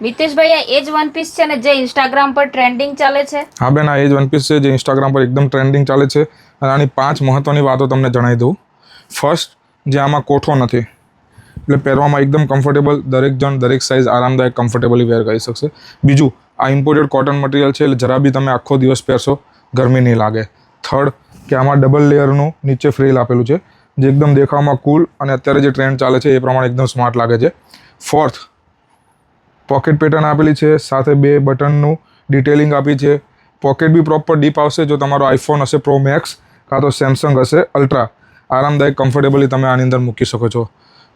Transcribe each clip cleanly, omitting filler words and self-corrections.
મિતેશભાઈ આ એજ one piece છે ને જે ઇન્સ્ટાગ્રામ પર ટ્રેન્ડિંગ ચાલે છે? હા બેન, આ એ જ વન પીસ છે જે ઇન્સ્ટાગ્રામ પર એકદમ ટ્રેન્ડિંગ ચાલે છે અને આની 5 મહત્વની વાતો તમને જણાવી દઉં. ફર્સ્ટ, જે આમાં કોઠો નથી, એટલે પહેરવામાં એકદમ કમ્ફર્ટેબલ, દરેક જણ દરેક સાઇઝ આરામદાયક કમ્ફર્ટેબલી વેર કરી શકશે. બીજું, આ ઇમ્પોર્ટેડ કોટન મટીરિયલ છે એટલે જરા બી તમે આખો દિવસ પહેરશો ગરમી નહીં લાગે. થર્ડ, કે આમાં ડબલ લેયરનું નીચે ફ્રિલ આપેલું છે જે એકદમ દેખાવામાં કૂલ અને અત્યારે જે ટ્રેન્ડ ચાલે છે એ પ્રમાણે એકદમ સ્માર્ટ લાગે છે. ફોર્થ, પોકેટ પેટર્ન આપેલી છે, સાથે 2 બટનનું ડિટેલિંગ આપી છે. પોકેટ બી પ્રોપર ડીપ આવશે. જો તમારો આઈફોન હશે પ્રો મેક્સ કાં તો સેમસંગ હશે અલ્ટ્રા, આરામદાયક કમ્ફર્ટેબલી તમે આની અંદર મૂકી શકો છો.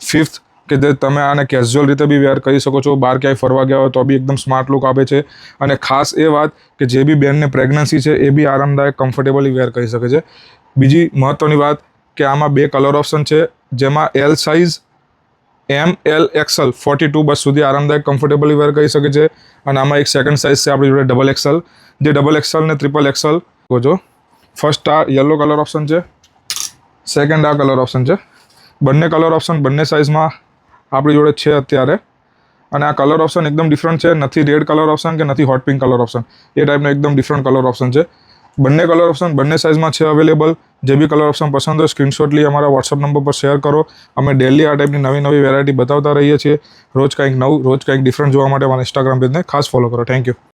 ફિફ્થ, કે જે તમે આને કેઝ્યુઅલ રીતે બી વેર કરી શકો છો, બહાર ક્યાંય ફરવા ગયા હોય તો બી એકદમ સ્માર્ટ લુક આપે છે. અને ખાસ એ વાત કે જે બી બેનને પ્રેગ્નન્સી છે એ બી આરામદાયક કમ્ફર્ટેબલી વેર કરી શકે છે. બીજી મહત્ત્વની વાત કે આમાં 2 કલર ઓપ્શન છે, જેમાં એલ સાઇઝ ML XL 42 બસ સુધી આરામદાયક કમ્ફર્ટેબલી વેર કરી શકે છે. અને આમાં એક સેકન્ડ સાઇઝ છે આપણી જોડે ડબલ XL, જે ડબલ XL ને ટ્રિપલ XL જો. ફર્સ્ટ આ યલો કલર ઓપ્શન છે, સેકન્ડ આ કલર ઓપ્શન છે. બંને કલર ઓપ્શન બંને સાઇઝમાં આપણી જોડે છે અત્યારે. અને આ કલર ઓપ્શન એકદમ ડિફરન્ટ છે, નથી રેડ કલર ઓપ્શન કે નથી હોટ પિંક કલર ઓપ્શન, એ ટાઈપનો એકદમ ડિફરન્ટ કલર ઓપ્શન છે. બંને કલર ઓપ્શન બંને સાઇઝમાં છે અવેલેબલ. જે બી કલર ઓપ્શન પસંદ હોય સ્ક્રીનશોટ લઈ અમારા વોટ્સઅપ નંબર પર શેર કરો. અમે ડેલી આ ટાઈપની નવી વેરાયટી બતાવતા રહીએ છીએ. રોજ કંઈક નવું, રોજ કંઈક ડિફરન્ટ જોવા માટે અમારા ઇન્સ્ટાગ્રામ પેજને ખાસ ફોલો કરો. Thank you.